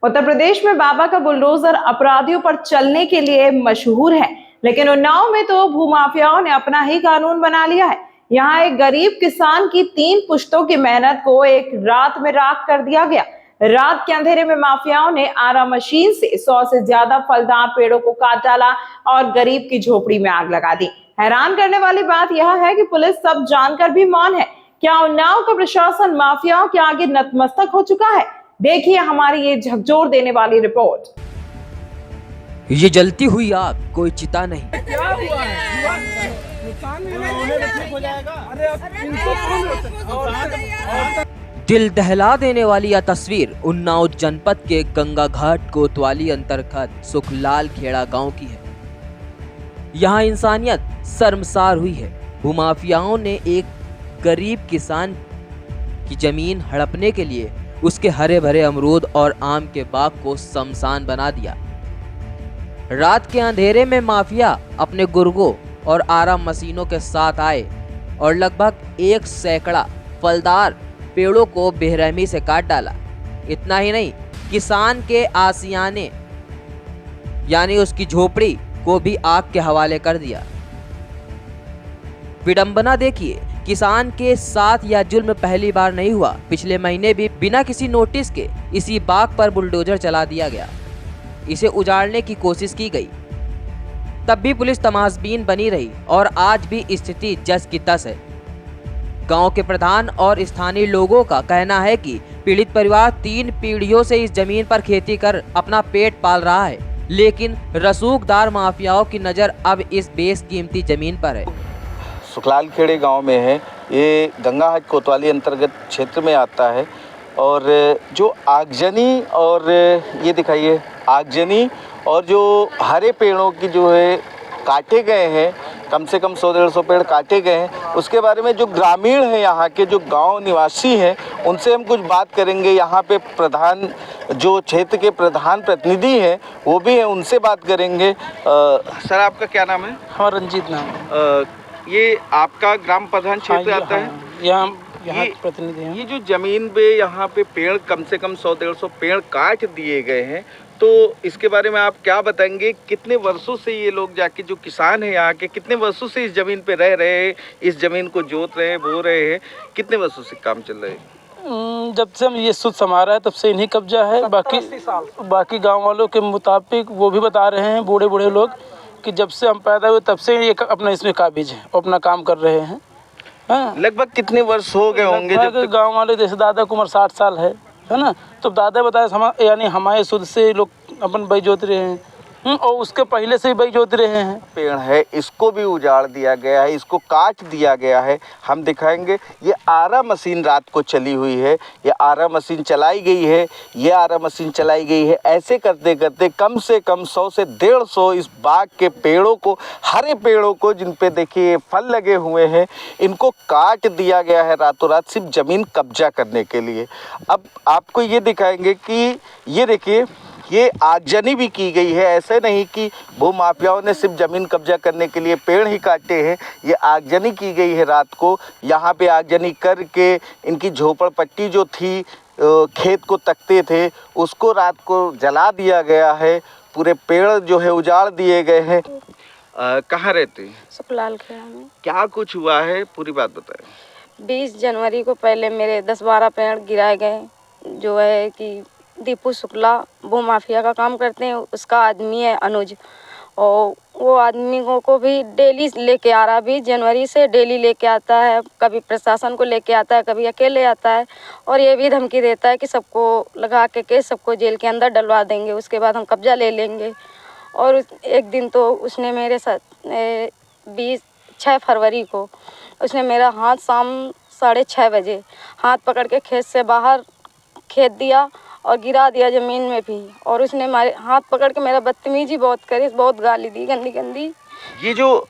उत्तर प्रदेश में बाबा का बुलडोजर अपराधियों पर चलने के लिए मशहूर है, लेकिन उन्नाव में तो भूमाफियाओं ने अपना ही कानून बना लिया है। यहाँ एक गरीब किसान की 3 पुश्तों की मेहनत को एक रात में राख कर दिया गया। रात के अंधेरे में माफियाओं ने आरा मशीन से 100 से ज्यादा फलदार पेड़ों को काट डाला और गरीब की झोपड़ी में आग लगा दी। हैरान करने वाली बात यह है कि पुलिस सब जानकर भी मौन है। क्या उन्नाव का प्रशासन माफियाओं के आगे नतमस्तक हो चुका है? देखिए हमारी ये झकझोर देने वाली रिपोर्ट। ये जलती हुई आग कोई चिता नहीं, क्या हुआ है? दिल दहला देने वाली यह तस्वीर उन्नाव जनपद के गंगा घाट कोतवाली अंतर्गत सुखलाल खेड़ा गांव की है। यहाँ इंसानियत शर्मसार हुई है। भूमाफियाओं ने एक गरीब किसान की जमीन हड़पने के लिए उसके हरे भरे अमरूद और आम के बाग को शमशान बना दिया। रात के अंधेरे में माफिया अपने गुर्गों और आरा मशीनों के साथ आए और लगभग 1 सैकड़ा फलदार पेड़ों को बेरहमी से काट डाला। इतना ही नहीं, किसान के आसियाने यानी उसकी झोपड़ी को भी आग के हवाले कर दिया। विडंबना देखिए, किसान के साथ यह जुल्म पहली बार नहीं हुआ। पिछले महीने भी बिना किसी नोटिस के इसी बाग पर बुलडोजर चला दिया गया। इसे उजाड़ने की कोशिश की गई, तब भी पुलिस तमाशबीन बनी रही और आज भी स्थिति जस की तस है। गांव के प्रधान और स्थानीय लोगों का कहना है कि पीड़ित परिवार 3 पीढ़ियों से इस जमीन पर खेती कर अपना पेट पाल रहा है, लेकिन रसूखदार माफियाओं की नजर अब इस बेशकीमती जमीन पर है। सुखलाल खेड़े गांव में है, ये गंगा घाट कोतवाली अंतर्गत क्षेत्र में आता है। और जो आगजनी और ये दिखाइए आगजनी और जो हरे पेड़ों की जो है काटे गए हैं, कम से कम 100-150 पेड़ काटे गए हैं। उसके बारे में जो ग्रामीण हैं, यहाँ के जो गांव निवासी हैं, उनसे हम कुछ बात करेंगे। यहाँ पे प्रधान जो क्षेत्र के प्रधान प्रतिनिधि हैं वो भी हैं, उनसे बात करेंगे। सर, आपका क्या नाम है? हाँ, रंजीत नाम। ये आपका ग्राम प्रधान क्षेत्र आता है? यहाँ प्रतिनिधि हैं। ये जो जमीन पे यहाँ पे पेड़ कम से कम 100-150 पेड़ काट दिए गए हैं, तो इसके बारे में आप क्या बताएंगे? कितने वर्षों से ये लोग जाके जो किसान है यहाँ के, कितने वर्षों से इस जमीन पे रह रहे हैं, इस जमीन को जोत रहे हैं, बो रहे हैं? कितने वर्षों से काम चल रहा है? जब से हम ये सुध संभाला है तब से इन्हीं कब्जा है। बाकी गाँव वालों के मुताबिक वो भी बता रहे हैं, बूढ़े बूढ़े लोग, कि जब से हम पैदा हुए तब से ये अपना इसमें काबिज है, अपना काम कर रहे हैं। हाँ, लगभग कितने वर्ष हो गए होंगे? जब गांव वाले जैसे दादा की उम्र 60 साल है ना, तो दादा बताया यानी हमारे शुद्ध से लोग अपन बई जोत रहे हैं। और उसके पहले से ही बई जोत रहे हैं। पेड़ है, इसको भी उजाड़ दिया गया है, इसको काट दिया गया है। हम दिखाएंगे, ये आरा मशीन रात को चली हुई है, ये आरा मशीन चलाई गई है, ये आरा मशीन चलाई गई है। ऐसे करते करते कम से कम 100 से 150 इस बाग के पेड़ों को, हरे पेड़ों को, जिन पे देखिए फल लगे हुए हैं, इनको काट दिया गया है रातों रात, सिर्फ ज़मीन कब्जा करने के लिए। अब आपको ये दिखाएंगे कि ये देखिए, ये आगजनी भी की गई है। ऐसे नहीं कि भूमाफियाओं ने सिर्फ ज़मीन कब्जा करने के लिए पेड़ ही काटे हैं, ये आगजनी की गई है रात को। यहाँ पे आगजनी करके इनकी झोपड़पट्टी जो थी, खेत को तकते थे, उसको रात को जला दिया गया है। पूरे पेड़ जो है उजाड़ दिए गए हैं। कहाँ रहते हैं? सुखलाल खेड़ा में। क्या कुछ हुआ है, पूरी बात बताएं। 20 जनवरी को पहले मेरे 10-12 पेड़ गिराए गए। जो है कि दीपू शुक्ला भूमाफिया का काम करते हैं, उसका आदमी है अनुज, और वो आदमी को भी डेली लेके आ रहा, 20 जनवरी से डेली लेके आता है। कभी प्रशासन को लेके आता है, कभी अकेले आता है, और ये भी धमकी देता है कि सबको लगा के केस सबको जेल के अंदर डलवा देंगे, उसके बाद हम कब्जा ले लेंगे। और एक दिन तो उसने मेरे साथ 6 फरवरी को उसने मेरा हाथ शाम 6:30 बजे हाथ पकड़ के खेत से बाहर खेत दिया और गिरा दिया ज़मीन में भी। और उसने हमारे हाथ पकड़ के मेरा बदतमीजी बहुत करी, बहुत गाली दी, गंदी गंदी। ये जो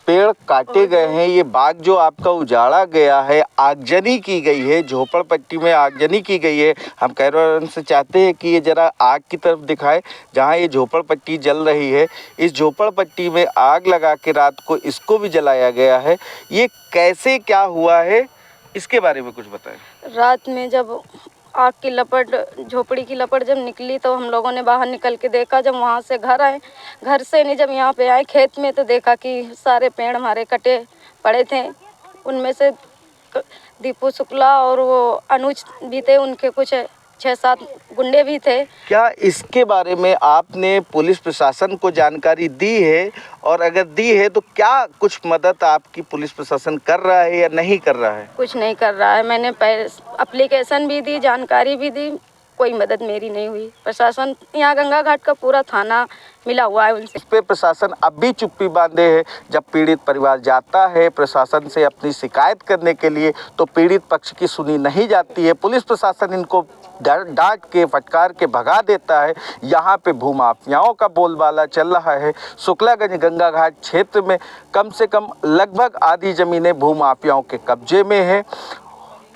पेड़ काटे गए हैं, ये बाग जो आपका उजाड़ा गया है, आगजनी की गई है, झोपड़पट्टी में आगजनी की गई है। हम कैमरामैन से चाहते हैं कि ये ज़रा आग की तरफ दिखाए, जहाँ ये झोपड़पट्टी जल रही है। इस झोपड़पट्टी में आग लगा के रात को इसको भी जलाया गया है। ये कैसे क्या हुआ है, इसके बारे में कुछ बताएं। रात में जब आग की लपट, झोपड़ी की लपट जब निकली तो हम लोगों ने बाहर निकल के देखा। जब वहाँ से घर आए, घर से नहीं जब यहाँ पे आए खेत में, तो देखा कि सारे पेड़ हमारे कटे पड़े थे। उनमें से दीपू शुक्ला और वो अनुज भी थे, उनके कुछ 6-7 गुंडे भी थे। क्या इसके बारे में आपने पुलिस प्रशासन को जानकारी दी है, और अगर दी है तो क्या कुछ मदद आपकी पुलिस प्रशासन कर रहा है या नहीं कर रहा है? कुछ नहीं कर रहा है। मैंने एप्लीकेशन भी दी, जानकारी भी दी, कोई मदद मेरी नहीं हुई। प्रशासन यहाँ गंगा घाट का पूरा थाना मिला हुआ है उनसे। इस पे प्रशासन अब भी चुप्पी बांधे है। जब पीड़ित परिवार जाता है प्रशासन से अपनी शिकायत करने के लिए तो पीड़ित पक्ष की सुनी नहीं जाती है। पुलिस प्रशासन इनको डांट के फटकार के भगा देता है। यहाँ पे भूमाफियाओं का बोलबाला चल रहा है। शुक्लागंज गंगा घाट क्षेत्र में कम से कम लगभग आधी ज़मीनें भूमाफियाओं के कब्जे में है।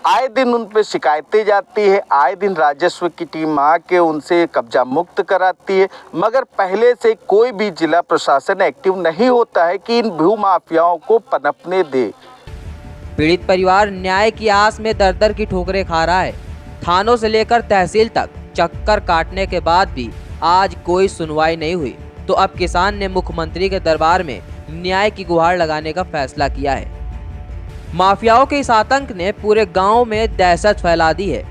आए दिन उन पे शिकायतें जाती है, आए दिन राजस्व की टीम आके उनसे कब्जा मुक्त कराती है, मगर पहले से कोई भी जिला प्रशासन एक्टिव नहीं होता है कि इन भूमाफियाओं को पनपने दे। पीड़ित परिवार न्याय की आस में दर दर की ठोकरें खा रहा है। थानों से लेकर तहसील तक चक्कर काटने के बाद भी आज कोई सुनवाई नहीं हुई, तो अब किसान ने मुख्यमंत्री के दरबार में न्याय की गुहार लगाने का फैसला किया है। माफियाओं के इस आतंक ने पूरे गांव में दहशत फैला दी है।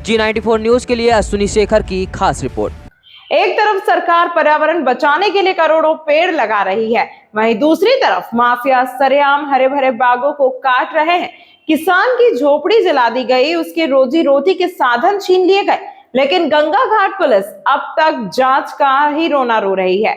G94 न्यूज के लिए अश्विनी शेखर की खास रिपोर्ट। एक तरफ सरकार पर्यावरण बचाने के लिए करोड़ों पेड़ लगा रही है, वहीं दूसरी तरफ माफिया सरेआम हरे भरे बागों को काट रहे हैं। किसान की झोपड़ी जला दी गई, उसके रोजी रोटी के साधन छीन लिए गए, लेकिन गंगा घाट पुलिस अब तक जांच का ही रोना रो रही है।